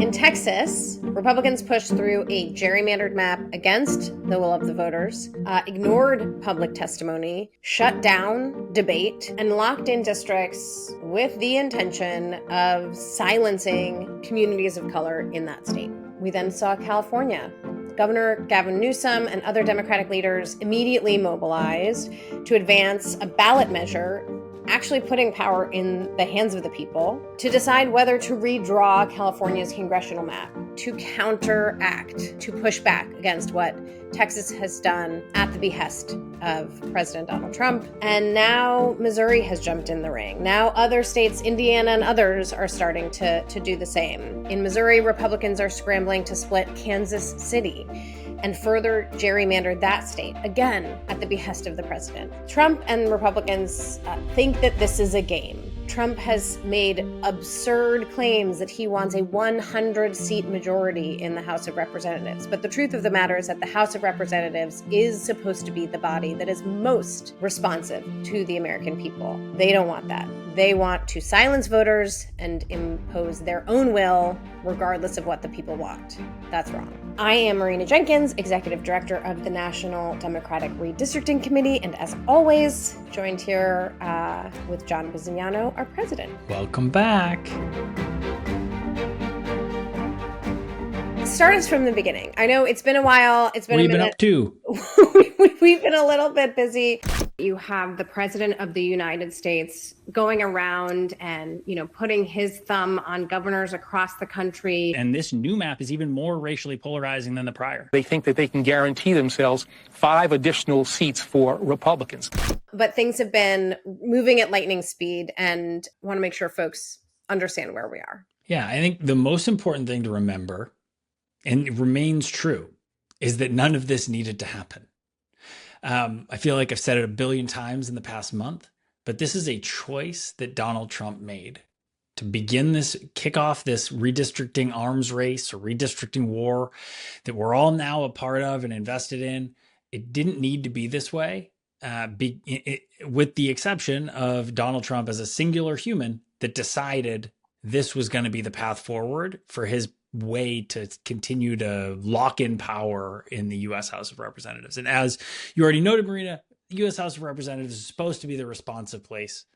In Texas, Republicans pushed through a gerrymandered map against the will of the voters, ignored public testimony, shut down debate, and locked in districts with the intention of silencing communities of color in that state. We then saw California. Governor Gavin Newsom and other Democratic leaders immediately mobilized to advance a ballot measure actually putting power in the hands of the people to decide whether to redraw California's congressional map, to counteract, to push back against what Texas has done at the behest of President Donald Trump. And now Missouri has jumped in the ring. Now other states, Indiana and others, are starting to do the same. In Missouri, Republicans are scrambling to split Kansas City and further gerrymandered that state, again, at the behest of the president. Trump and Republicans think that this is a game. Trump has made absurd claims that he wants a 100-seat majority in the House of Representatives. But the truth of the matter is that the House of Representatives is supposed to be the body that is most responsive to the American people. They don't want that. They want to silence voters and impose their own will, regardless of what the people want. That's wrong. I am Marina Jenkins, Executive Director of the National Democratic Redistricting Committee, and as always, joined here with John Bisognano, our president. Welcome back. Start us from the beginning. I know it's been a while. It's been a minute. What have you been up to? We've been a little bit busy. You have the President of the United States going around and, putting his thumb on governors across the country. And this new map is even more racially polarizing than the prior. They think that they can guarantee themselves 5 additional seats for Republicans. But things have been moving at lightning speed, and want to make sure folks understand where we are. Yeah, I think the most important thing to remember, and it remains true, is that none of this needed to happen. I feel like I've said it a billion times in the past month, but this is a choice that Donald Trump made to kick off this redistricting arms race or redistricting war that we're all now a part of and invested in. It didn't need to be this way, with the exception of Donald Trump as a singular human that decided this was going to be the path forward for his way to continue to lock in power in the U.S. House of Representatives. And as you already noted, Marina, the U.S. House of Representatives is supposed to be the responsive place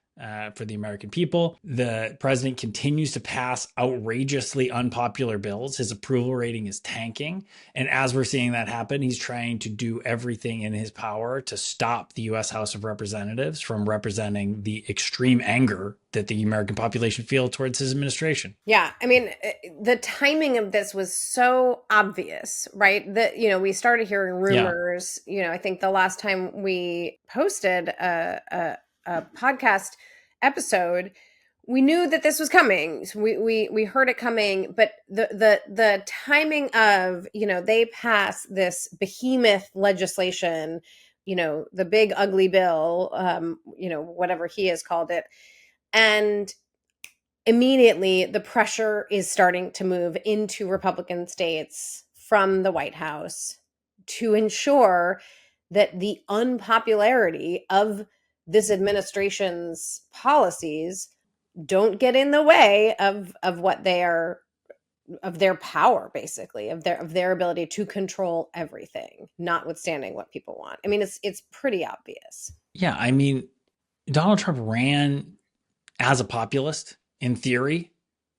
for the American people. The president continues to pass outrageously unpopular bills. His approval rating is tanking. And as we're seeing that happen, he's trying to do everything in his power to stop the U.S. House of Representatives from representing the extreme anger that the American population feel towards his administration. Yeah. I mean, the timing of this was so obvious, right? That, we started hearing rumors, I think the last time we posted a podcast episode, we knew that this was coming. So we heard it coming, but the timing of, they pass this behemoth legislation, the big ugly bill, whatever he has called it. And immediately the pressure is starting to move into Republican states from the White House to ensure that the unpopularity of this administration's policies don't get in the way of what they are, of their power, basically, of their ability to control everything, notwithstanding what people want. I mean, it's pretty obvious. Yeah, I mean, Donald Trump ran as a populist, in theory,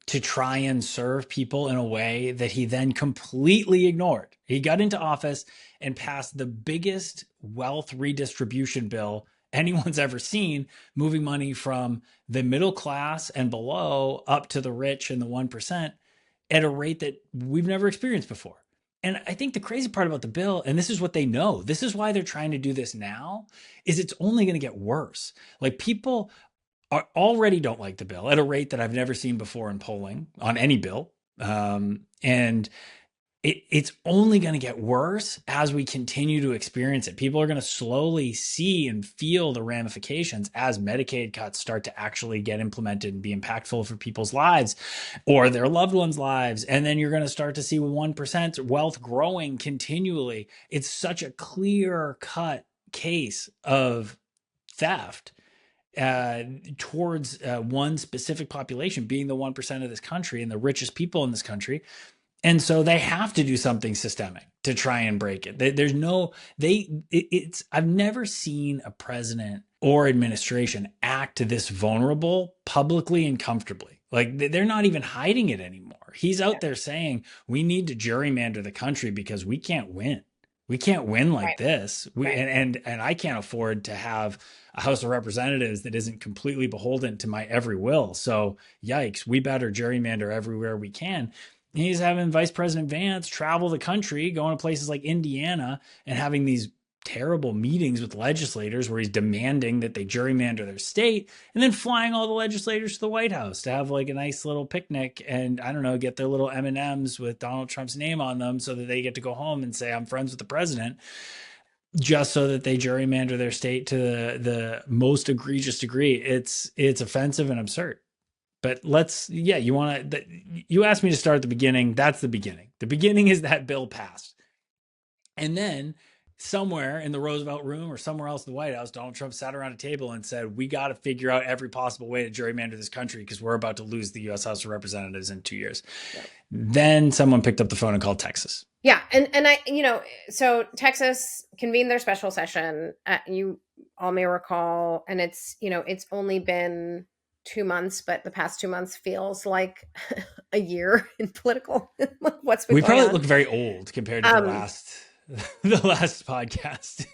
to try and serve people in a way that he then completely ignored. He got into office and passed the biggest wealth redistribution bill anyone's ever seen, moving money from the middle class and below up to the rich and the 1% at a rate that we've never experienced before. And I think the crazy part about the bill, and this is what they know, this is why they're trying to do this now, is it's only going to get worse. Like, people already don't like the bill at a rate that I've never seen before in polling on any bill. And it's only going to get worse as we continue to experience it. People are going to slowly see and feel the ramifications as Medicaid cuts start to actually get implemented and be impactful for people's lives or their loved ones' lives. And then you're going to start to see 1% wealth growing continually. It's such a clear-cut case of theft towards one specific population, being the 1% of this country and the richest people in this country. And so they have to do something systemic to try and break it. There's no, it's, I've never seen a president or administration act this vulnerable publicly and comfortably. Like they're not even hiding it anymore. He's out there saying we need to gerrymander the country because we can't win. We can't win like this. And I can't afford to have a House of Representatives that isn't completely beholden to my every will. So yikes, we better gerrymander everywhere we can. And he's having Vice President Vance travel the country, going to places like Indiana and having these terrible meetings with legislators where he's demanding that they gerrymander their state, and then flying all the legislators to the White House to have like a nice little picnic and, I don't know, get their little M&Ms with Donald Trump's name on them so that they get to go home and say, I'm friends with the president, just so that they gerrymander their state to the most egregious degree. It's offensive and absurd. But you asked me to start at the beginning. That's the beginning. The beginning is that bill passed. And then somewhere in the Roosevelt Room or somewhere else in the White House, Donald Trump sat around a table and said, we got to figure out every possible way to gerrymander this country because we're about to lose the U.S. House of Representatives in 2 years. Yeah. Then someone picked up the phone and called Texas. Yeah. And I, so Texas convened their special session. You all may recall, and it's only been 2 months, but the past 2 months feels like a year in political. What's been we going probably on. Look very old compared to the last podcast.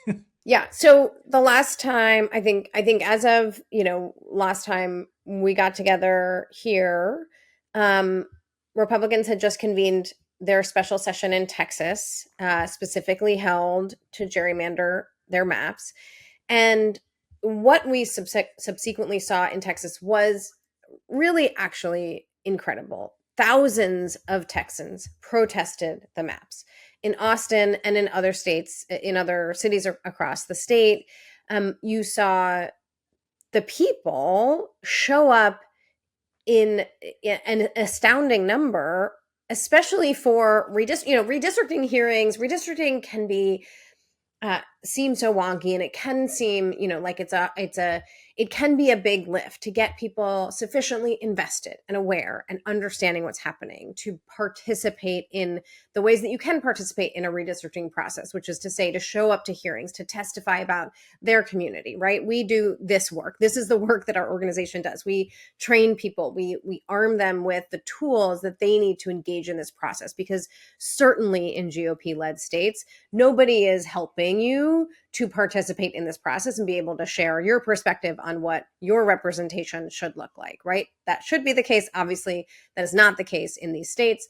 Yeah. So the last time, I think as of, last time we got together here, Republicans had just convened their special session in Texas, specifically held to gerrymander their maps. And what we subsequently saw in Texas was really actually incredible. Thousands of Texans protested the maps in Austin and in other states, in other cities across the state. You saw the people show up in an astounding number, especially for redistricting hearings. Redistricting can be seem so wonky, and it can seem, like it can be a big lift to get people sufficiently invested and aware and understanding what's happening to participate in the ways that you can participate in a redistricting process, which is to say, to show up to hearings, to testify about their community, right? We do this work. This is the work that our organization does. We train people. We arm them with the tools that they need to engage in this process, because certainly in GOP-led states, nobody is helping you to participate in this process and be able to share your perspective on what your representation should look like, right? That should be the case. Obviously, that is not the case in these states.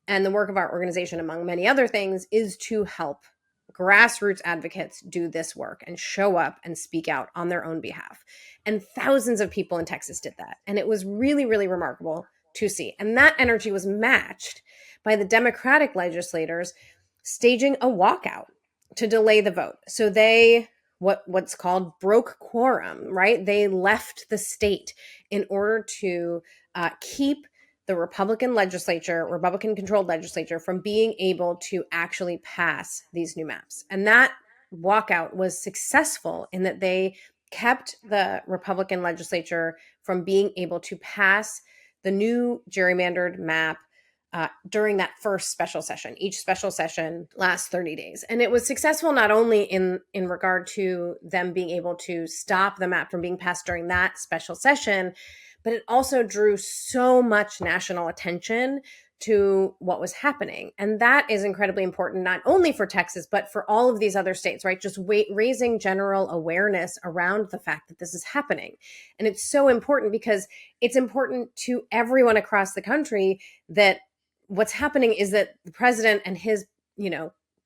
And the work of our organization, among many other things, is to help grassroots advocates do this work and show up and speak out on their own behalf. And thousands of people in Texas did that. And it was really, really remarkable to see. And that energy was matched by the Democratic legislators staging a walkout to delay the vote. So they, what's called broke quorum, right? They left the state in order to keep the Republican-controlled legislature from being able to actually pass these new maps. And that walkout was successful in that they kept the Republican legislature from being able to pass the new gerrymandered map during that first special session. Each special session lasts 30 days. And it was successful not only in regard to them being able to stop the map from being passed during that special session, but it also drew so much national attention to what was happening. And that is incredibly important, not only for Texas, but for all of these other states, right? Just raising general awareness around the fact that this is happening. And it's so important because it's important to everyone across the country that what's happening is that the president and his,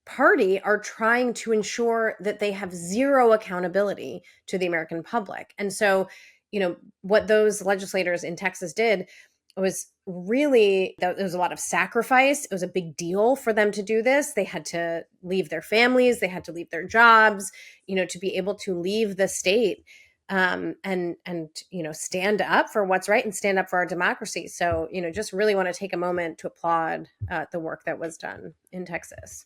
party are trying to ensure that they have zero accountability to the American public. And so, what those legislators in Texas did was really, there was a lot of sacrifice. It was a big deal for them to do this. They had to leave their families. They had to leave their jobs, to be able to leave the state and stand up for what's right and stand up for our democracy. So, just really want to take a moment to applaud the work that was done in Texas.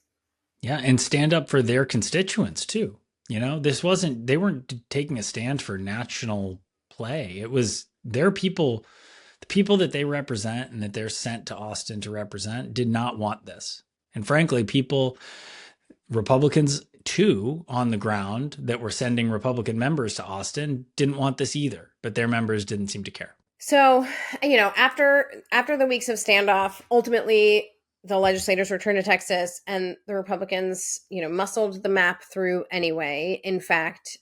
Yeah, and stand up for their constituents too. They weren't taking a stand for national play. It was their people, the people that they represent and that they're sent to Austin to represent did not want this. And frankly, Republicans too, on the ground that were sending Republican members to Austin didn't want this either, but their members didn't seem to care. So, after the weeks of standoff, ultimately the legislators returned to Texas and the Republicans, muscled the map through anyway. In fact,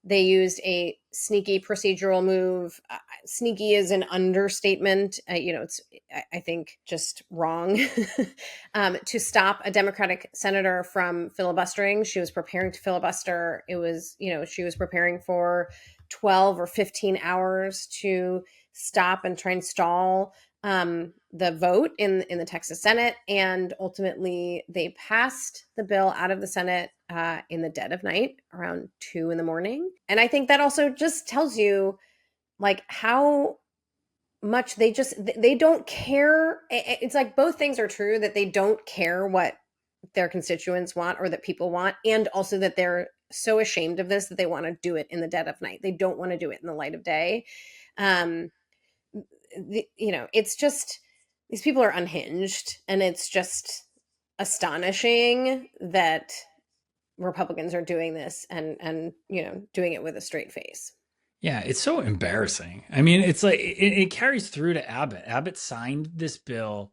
they used a sneaky procedural move. Sneaky is an understatement. It's, I think, just wrong to stop a Democratic senator from filibustering. She was preparing to filibuster. It was, she was preparing for 12 or 15 hours to stop and try and stall the vote in the Texas Senate. And ultimately, they passed the bill out of the Senate in the dead of night, around 2 a.m. And I think that also just tells you, like, how much they don't care. It's like both things are true, that they don't care what their constituents want or that people want, and also that they're so ashamed of this that they want to do it in the dead of night. They don't want to do it in the light of day. It's just, these people are unhinged, and it's just astonishing that Republicans are doing this and doing it with a straight face. Yeah, it's so embarrassing. I mean, it's like it carries through to Abbott. Abbott signed this bill.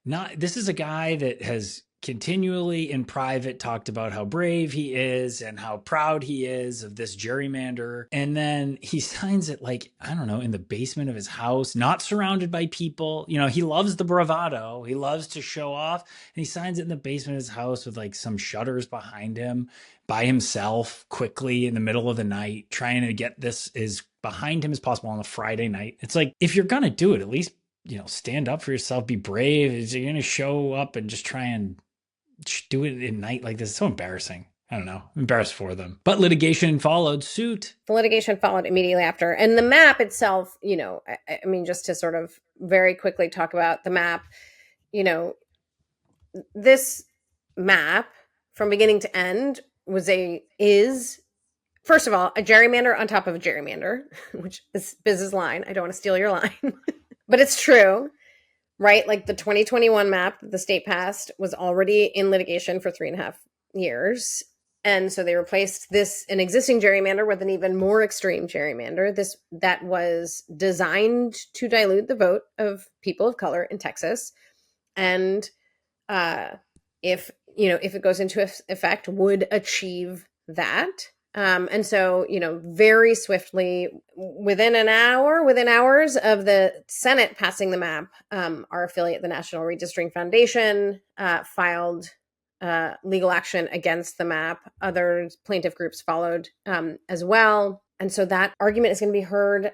This is a guy that has continually in private talked about how brave he is and how proud he is of this gerrymander. And then he signs it, like, I don't know, in the basement of his house, not surrounded by people. He loves the bravado. He loves to show off. And he signs it in the basement of his house with like some shutters behind him, by himself, quickly in the middle of the night, trying to get this as behind him as possible on a Friday night. It's like, if you're going to do it, at least, stand up for yourself, be brave. Is you're going to show up and just try and do it at night like this? It's so embarrassing. I don't know. I'm embarrassed for them. But litigation followed suit. The litigation followed immediately after. And the map itself, I mean, just to sort of very quickly talk about the map, this map from beginning to end is first of all a gerrymander on top of a gerrymander, which is Biz's line. I don't want to steal your line. But it's true, right? Like the 2021 map that the state passed was already in litigation for 3.5 years. And so they replaced an existing gerrymander with an even more extreme gerrymander. That was designed to dilute the vote of people of color in Texas. And if it goes into effect, would achieve that. And so, very swiftly, within hours of the Senate passing the map, our affiliate, the National Redistricting Foundation, filed legal action against the map. Other plaintiff groups followed as well. And so that argument is going to be heard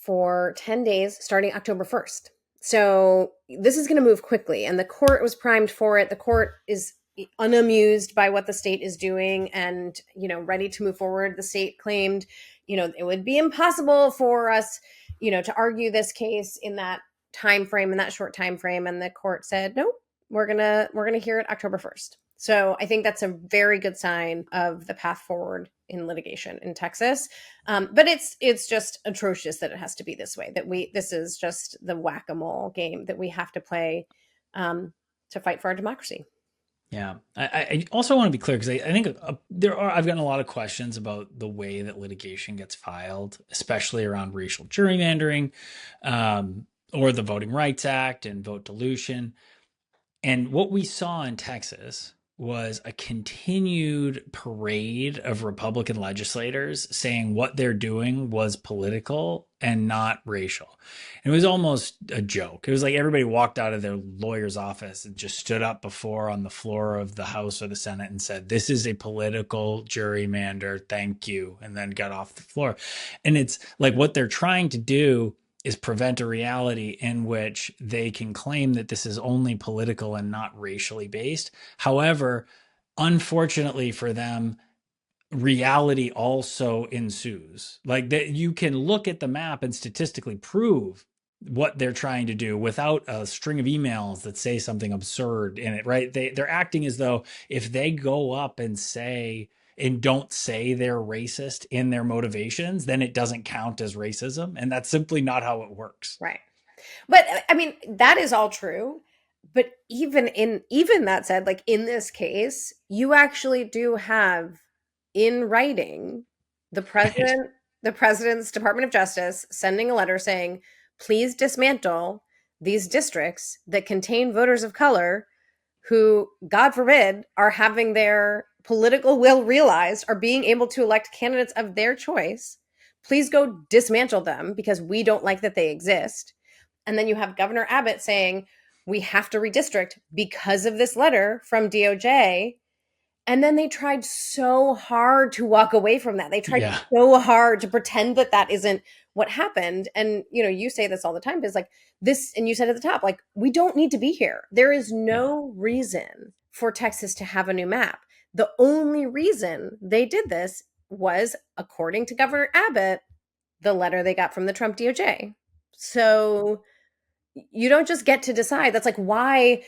for 10 days starting October 1st. So this is going to move quickly, and the court was primed for it. The court is unamused by what the state is doing and, ready to move forward. The state claimed, it would be impossible for us, to argue this case in that time frame, in that short time frame. And the court said, nope, we're going to hear it October 1st. So I think that's a very good sign of the path forward in litigation in Texas. But it's just atrocious that it has to be this way, this is just the whack-a-mole game that we have to play to fight for our democracy. Yeah. I also want to be clear, because I think I've gotten a lot of questions about the way that litigation gets filed, especially around racial gerrymandering, or the Voting Rights Act and vote dilution. And what we saw in Texas was a continued parade of Republican legislators saying what they're doing was political and not racial. And it was almost a joke. It was like everybody walked out of their lawyer's office and just stood up before on the floor of the House or the Senate and said, this is a political gerrymander, thank you, and then got off the floor. And it's like what they're trying to do is prevent a reality in which they can claim that this is only political and not racially based. However, unfortunately for them, reality also ensues. Like that, you can look at the map and statistically prove what they're trying to do without a string of emails that say something absurd in it, right? They're acting as though if they go up and say and don't say they're racist in their motivations, then it doesn't count as racism. And that's simply not how it works. Right. But I mean, that is all true. But even that said, like in this case, you actually do have in writing the Right. president, the president's Department of Justice sending a letter saying, please dismantle these districts that contain voters of color who, God forbid, are having their political will realized, are being able to elect candidates of their choice. Please go dismantle them because we don't like that they exist. And then you have Governor Abbott saying, we have to redistrict because of this letter from DOJ. And then they tried so hard to walk away from that. They tried Yeah. so hard to pretend that that isn't what happened. And, you know, you say this all the time, is like this, and you said at the top, like, we don't need to be here. There is no reason for Texas to have a new map. The only reason they did this was, according to Governor Abbott, the letter they got from the Trump DOJ. So you don't just get to decide. That's like why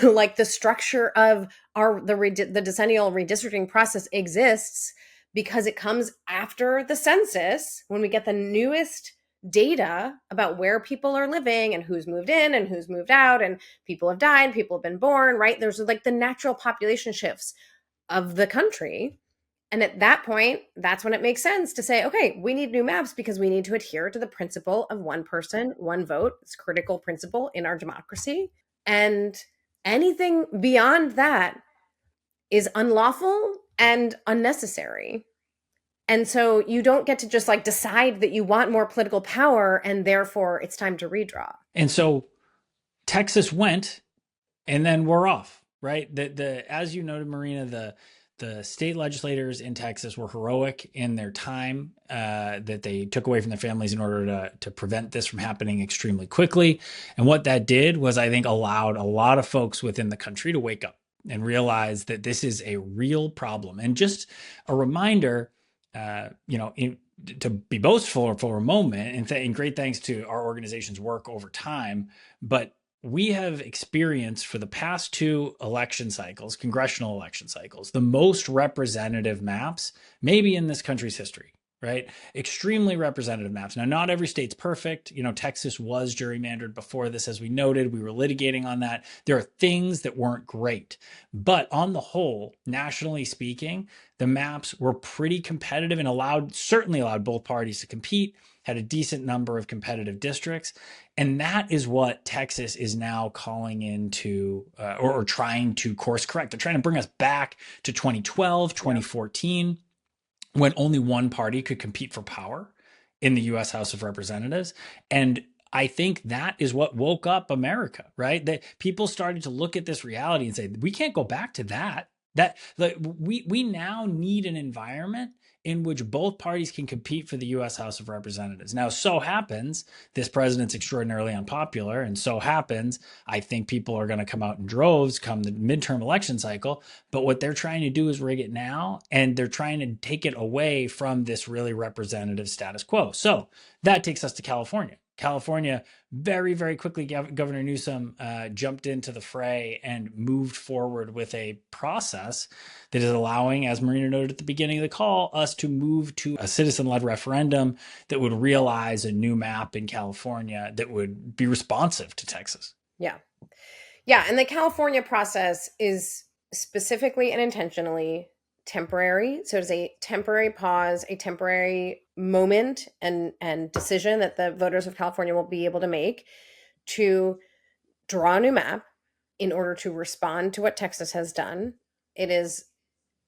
like the structure of the decennial redistricting process exists, because it comes after the census, when we get the newest data about where people are living and who's moved in and who's moved out, and people have died, people have been born, right? There's like the natural population shifts of the country. And at that point, that's when it makes sense to say, okay, we need new maps because we need to adhere to the principle of one person, one vote. It's a critical principle in our democracy. And anything beyond that is unlawful and unnecessary. And so you don't get to just like decide that you want more political power and therefore it's time to redraw. And so Texas went, and then we're off, right? The as you noted, Marina, the state legislators in Texas were heroic in their time that they took away from their families in order to prevent this from happening extremely quickly. And what that did was, I think, allowed a lot of folks within the country to wake up and realize that this is a real problem. And just a reminder, to be boastful for a moment, and great thanks to our organization's work over time, but we have experienced for the past two election cycles, congressional election cycles, the most representative maps maybe in this country's history, right? Extremely representative maps. Now, not every state's perfect. You know, Texas was gerrymandered before this, as we noted. We were litigating on that. There are things that weren't great. But on the whole, nationally speaking, the maps were pretty competitive and certainly allowed both parties to compete, had a decent number of competitive districts. And that is what Texas is now calling into or trying to course correct. They're trying to bring us back to 2012, 2014, when only one party could compete for power in the US House of Representatives. And I think that is what woke up America, right? That people started to look at this reality and say, we can't go back to that. We now need an environment in which both parties can compete for the US House of Representatives. Now, so happens this president's extraordinarily unpopular, and so happens I think people are going to come out in droves come the midterm election cycle. But what they're trying to do is rig it now, and they're trying to take it away from this really representative status quo. So that takes us to California. California, very, very quickly, Governor Newsom jumped into the fray and moved forward with a process that is allowing, as Marina noted at the beginning of the call, us to move to a citizen-led referendum that would realize a new map in California that would be responsive to Texas. Yeah. Yeah. And the California process is specifically and intentionally temporary. So it's a temporary pause, a temporary moment and decision that the voters of California will be able to make to draw a new map in order to respond to what Texas has done. It is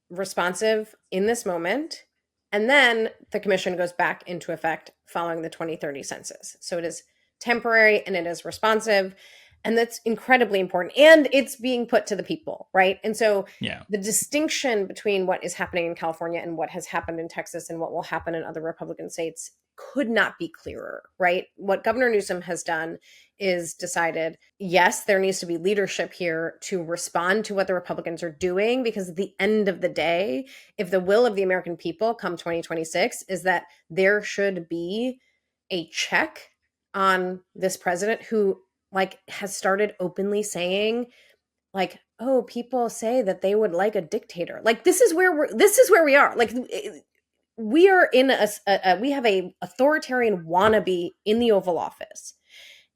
responsive in this moment. And then the commission goes back into effect following the 2030 census. So it is temporary and it is responsive. And that's incredibly important. And it's being put to the people, right? And so the distinction between what is happening in California and what has happened in Texas and what will happen in other Republican states could not be clearer, right? What Governor Newsom has done is decided, yes, there needs to be leadership here to respond to what the Republicans are doing, because at the end of the day, if the will of the American people come 2026 is that there should be a check on this president who like has started openly saying like, oh, people say that they would like a dictator. Like, this is where we are. Like, we are in we have a authoritarian wannabe in the Oval Office.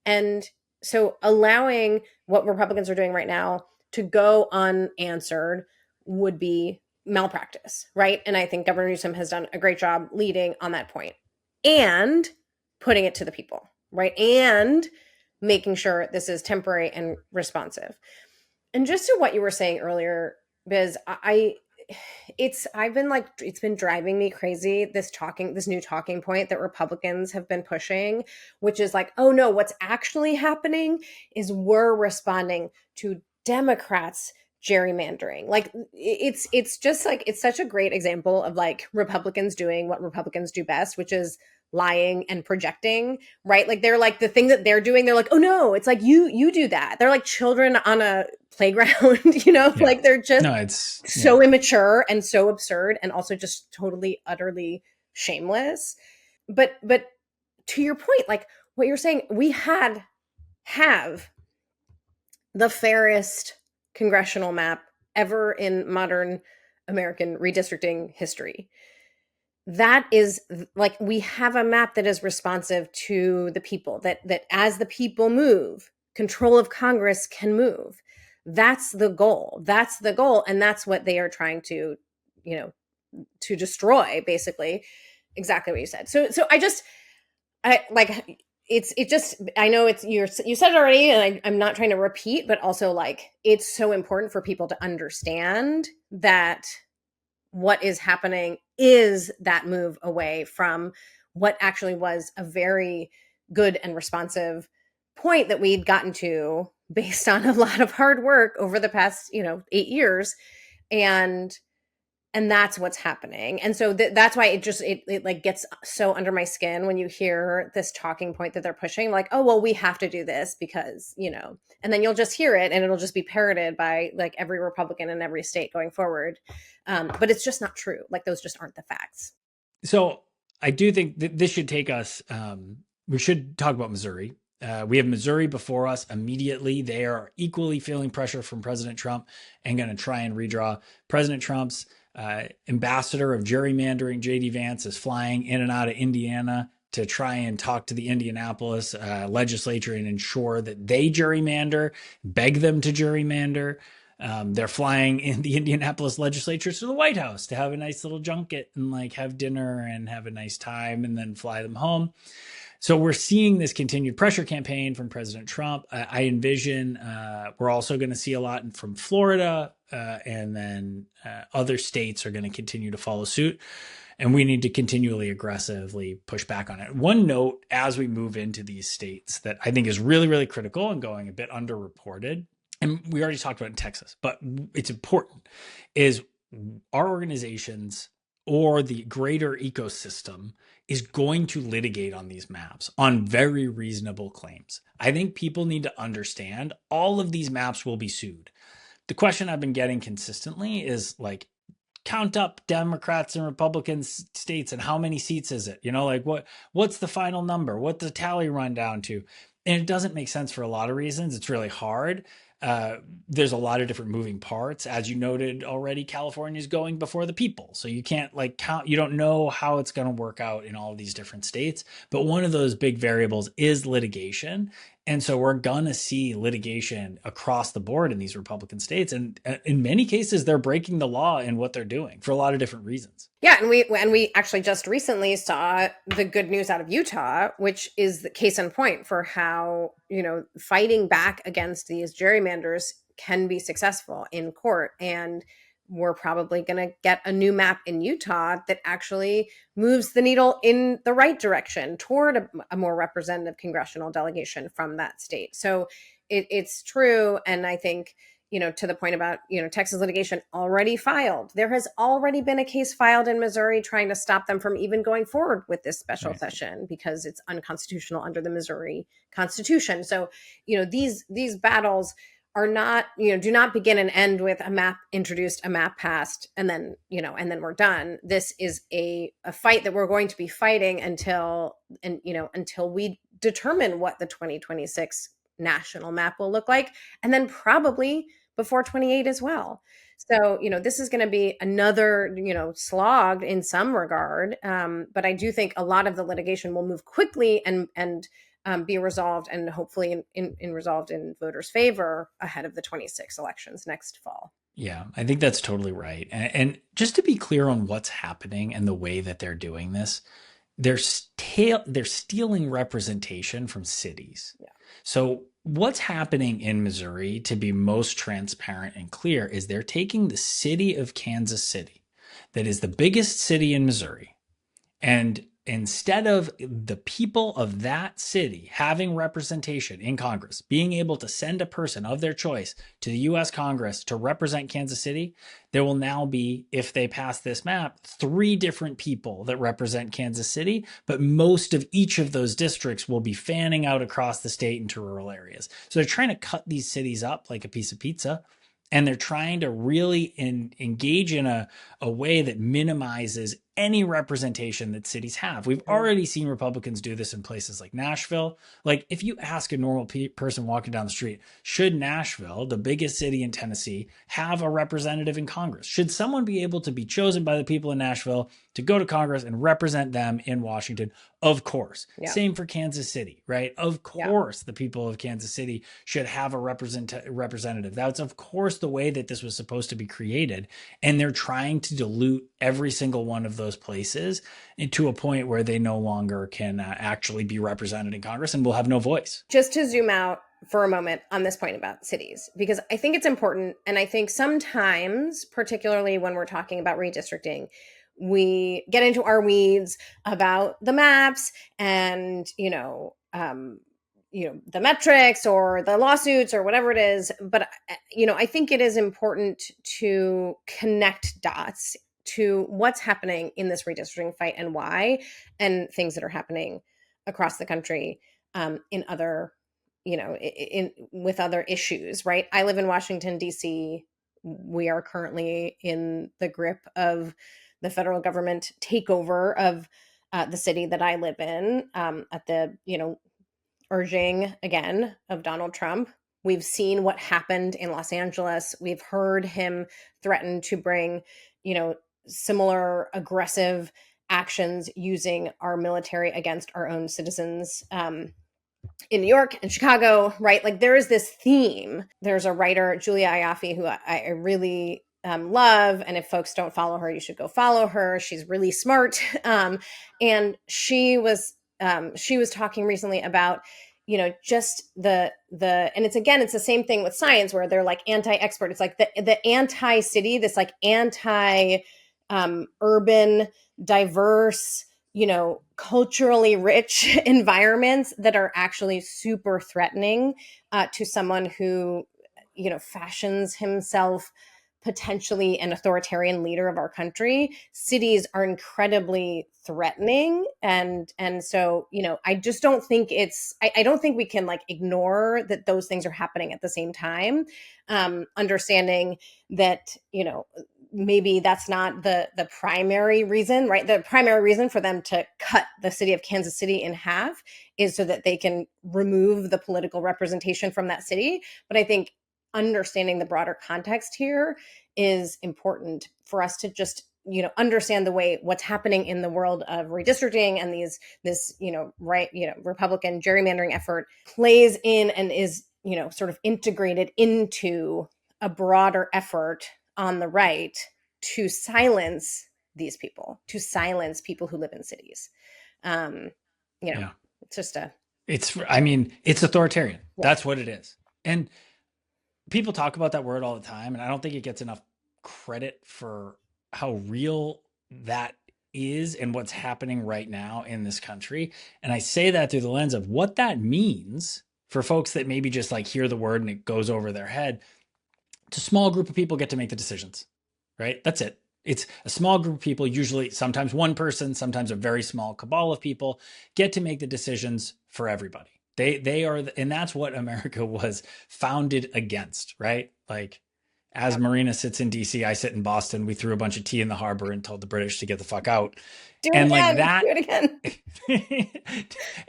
And so allowing what Republicans are doing right now to go unanswered would be malpractice, right? And I think Governor Newsom has done a great job leading on that point and putting it to the people, right? And making sure this is temporary and responsive. And just to what you were saying earlier, Biz, it's been driving me crazy, this new talking point that Republicans have been pushing, which is like, oh no, what's actually happening is we're responding to Democrats gerrymandering. Like, it's just like, it's such a great example of like Republicans doing what Republicans do best, which is lying and projecting, right? Like, they're like, the thing that they're doing, they're like, oh no, it's like you do that. They're like children on a playground, like they're just so immature and so absurd, and also just totally utterly shameless. But to your point, like what you're saying, we have the fairest congressional map ever in modern American redistricting history. That is, like, we have a map that is responsive to the people, that as the people move, control of Congress can move. That's the goal. And that's what they are trying to, to destroy, basically. Exactly what you said. So I like, I know you said it already, and I'm not trying to repeat, but also, like, it's so important for people to understand that what is happening is that move away from what actually was a very good and responsive point that we'd gotten to based on a lot of hard work over the past 8 years. And that's what's happening. And so that's why it like gets so under my skin when you hear this talking point that they're pushing, like, oh, well, we have to do this because, and then you'll just hear it and it'll just be parroted by like every Republican in every state going forward. But it's just not true. Like, those just aren't the facts. So I do think that this should take us, we should talk about Missouri. We have Missouri before us immediately. They are equally feeling pressure from President Trump and going to try and redraw. President Trump's ambassador of gerrymandering, J.D. Vance, is flying in and out of Indiana to try and talk to the Indianapolis legislature and ensure that they gerrymander, beg them to gerrymander. They're flying in the Indianapolis legislature to the White House to have a nice little junket and like have dinner and have a nice time and then fly them home. So we're seeing this continued pressure campaign from President Trump. I envision we're also going to see a lot from Florida, and then other states are going to continue to follow suit. And we need to continually aggressively push back on it. One note as we move into these states that I think is really, really critical and going a bit underreported, and we already talked about it in Texas, but it's important, is our organizations or the greater ecosystem is going to litigate on these maps on very reasonable claims. I think people need to understand all of these maps will be sued. The question I've been getting consistently is like, count up Democrats and Republican states and how many seats is it? Like what's the final number? What's the tally run down to? And it doesn't make sense for a lot of reasons. It's really hard. There's a lot of different moving parts. As you noted already, California is going before the people. So you can't like count, you don't know how it's going to work out in all of these different states. But one of those big variables is litigation. And so we're going to see litigation across the board in these Republican states. And in many cases, they're breaking the law in what they're doing for a lot of different reasons. Yeah, and we actually just recently saw the good news out of Utah, which is the case in point for how, fighting back against these gerrymanders can be successful in court. And we're probably going to get a new map in Utah that actually moves the needle in the right direction toward a more representative congressional delegation from that state. So it's true. And I think, to the point about, Texas litigation already filed. There has already been a case filed in Missouri trying to stop them from even going forward with this special session because it's unconstitutional under the Missouri Constitution. So, these battles are not, do not begin and end with a map introduced, a map passed, and then, and then we're done. This is a fight that we're going to be fighting until we determine what the 2026 national map will look like. And then probably before 28 as well. So, this is going to be another, slog in some regard. But I do think a lot of the litigation will move quickly and be resolved, and hopefully resolved in voters' favor ahead of the 26 elections next fall. Yeah, I think that's totally right. And just to be clear on what's happening and the way that they're doing this, they're stealing representation from cities. Yeah. So what's happening in Missouri, to be most transparent and clear, is they're taking the city of Kansas City, that is the biggest city in Missouri, and instead of the people of that city having representation in Congress, being able to send a person of their choice to the US Congress to represent Kansas City, there will now be, if they pass this map, 3 different people that represent Kansas City, but most of each of those districts will be fanning out across the state into rural areas. So they're trying to cut these cities up like a piece of pizza. And they're trying to really engage in a way that minimizes any representation that cities have. We've already seen Republicans do this in places like Nashville. Like, if you ask a normal person walking down the street, should Nashville, the biggest city in Tennessee, have a representative in Congress? Should someone be able to be chosen by the people in Nashville to go to Congress and represent them in Washington? Of course. Yeah. Same for Kansas City, right? Of course, the people of Kansas City should have a representative. That's, of course, the way that this was supposed to be created. And they're trying to dilute every single one of those places into a point where they no longer can actually be represented in Congress and will have no voice. Just to zoom out for a moment on this point about cities, because I think it's important. And I think sometimes, particularly when we're talking about redistricting, we get into our weeds about the maps and, the metrics or the lawsuits or whatever it is. But, I think it is important to connect dots to what's happening in this redistricting fight and why, and things that are happening across the country in other, with other issues, right? I live in Washington, D.C. We are currently in the grip of the federal government takeover of the city that I live in at the, urging again of Donald Trump. We've seen what happened in Los Angeles. We've heard him threaten to bring, similar aggressive actions using our military against our own citizens in New York and Chicago, right? Like, there is this theme. There's a writer, Julia Ioffe, who I really love. And if folks don't follow her, you should go follow her. She's really smart. And she was talking recently about, just the, and it's the same thing with science, where they're like anti-expert. It's like the anti-city, this like urban, diverse, culturally rich environments that are actually super threatening to someone who, fashions himself potentially an authoritarian leader of our country. Cities are incredibly threatening. And so, I just don't think I don't think we can like ignore that those things are happening at the same time. Understanding that, maybe that's not the primary reason, right? The primary reason for them to cut the city of Kansas City in half is so that they can remove the political representation from that city. But I think understanding the broader context here is important for us to just, understand the way what's happening in the world of redistricting and this Republican gerrymandering effort plays in and is, sort of integrated into a broader effort on the right to silence these people, to silence people who live in cities. It's just it's authoritarian. Yeah. That's what it is. And people talk about that word all the time, and I don't think it gets enough credit for how real that is and what's happening right now in this country. And I say that through the lens of what that means for folks that maybe just like hear the word and it goes over their head. It's a small group of people get to make the decisions, right? That's it. It's a small group of people, usually sometimes one person, sometimes a very small cabal of people, get to make the decisions for everybody. They are, and that's what America was founded against, right? Like, As Marina sits in DC, I sit in Boston. We threw a bunch of tea in the harbor and told the British to get the fuck out. Do it And like again. that, Do it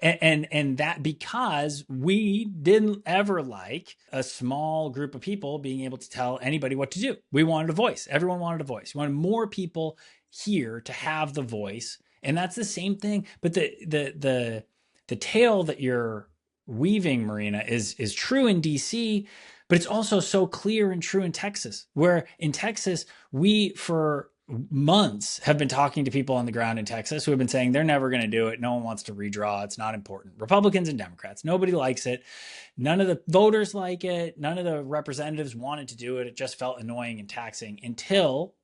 again. and that because we didn't ever like a small group of people being able to tell anybody what to do. We wanted a voice. Everyone wanted a voice. We wanted more people here to have the voice. And that's the same thing. But the tale that you're weaving, Marina, is true in DC, but it's also so clear and true in Texas, where in Texas, we for months have been talking to people on the ground in Texas who have been saying they're never going to do it. No one wants to redraw. It's not important. Republicans and Democrats, nobody likes it. None of the voters like it. None of the representatives wanted to do it. It just felt annoying and taxing until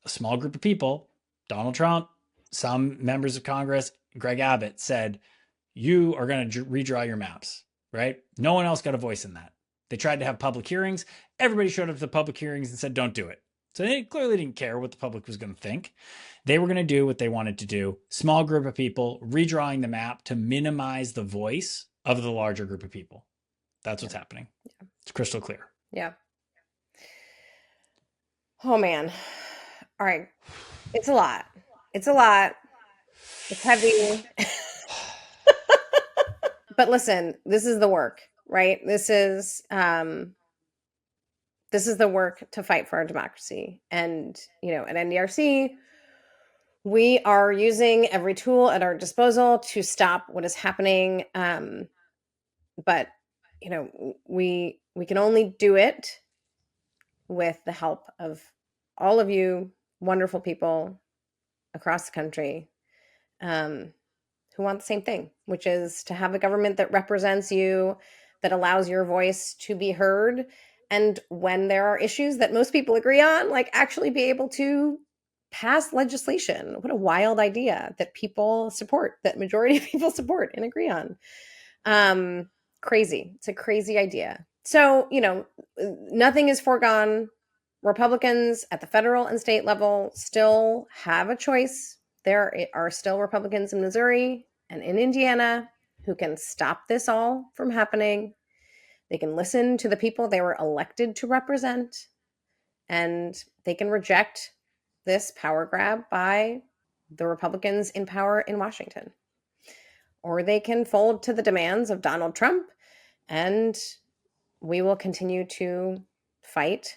a small group of people, Donald Trump, some members of Congress, Greg Abbott said, you are going to redraw your maps, right? No one else got a voice in that. They tried to have public hearings. Everybody showed up to the public hearings and said, don't do it. So they clearly didn't care what the public was going to think. They were going to do what they wanted to do. Small group of people redrawing the map to minimize the voice of the larger group of people. That's what's happening. Yeah. It's crystal clear. Yeah. Oh, man. All right. It's a lot. It's a lot. It's heavy. But listen, this is the work, right? This is the work to fight for our democracy. And, at NDRC, we are using every tool at our disposal to stop what is happening. But, we can only do it with the help of all of you wonderful people across the country who want the same thing, which is to have a government that represents you, that allows your voice to be heard. And when there are issues that most people agree on, like actually be able to pass legislation. What a wild idea that people support, that majority of people support and agree on. Crazy. It's a crazy idea. So, nothing is foregone. Republicans at the federal and state level still have a choice. There are still Republicans in Missouri and in Indiana who can stop this all from happening. They can listen to the people they were elected to represent, and they can reject this power grab by the Republicans in power in Washington. Or they can fold to the demands of Donald Trump, and we will continue to fight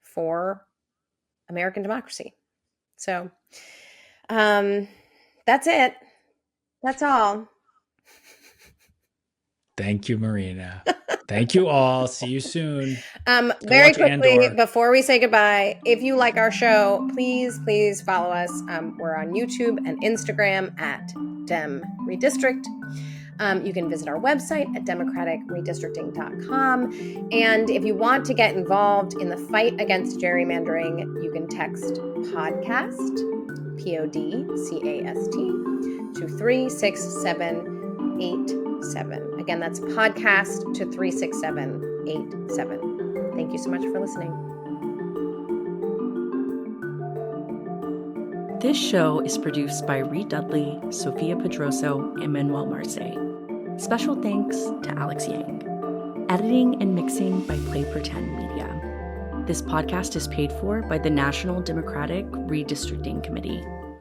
for American democracy. So that's it. That's all. Thank you, Marina. Thank you all. See you soon. Very quickly, before we say goodbye, if you like our show, please follow us. We're on YouTube and Instagram at Dem Redistrict. You can visit our website at democraticredistricting.com. And if you want to get involved in the fight against gerrymandering, you can text PODCAST, PODCAST, to 36787. Again, that's podcast to 36787. Thank you so much for listening. This show is produced by Reed Dudley, Sophia Pedroso, and Manuel Marce. Special thanks to Alex Yang. Editing and mixing by Play Pretend Media. This podcast is paid for by the National Democratic Redistricting Committee.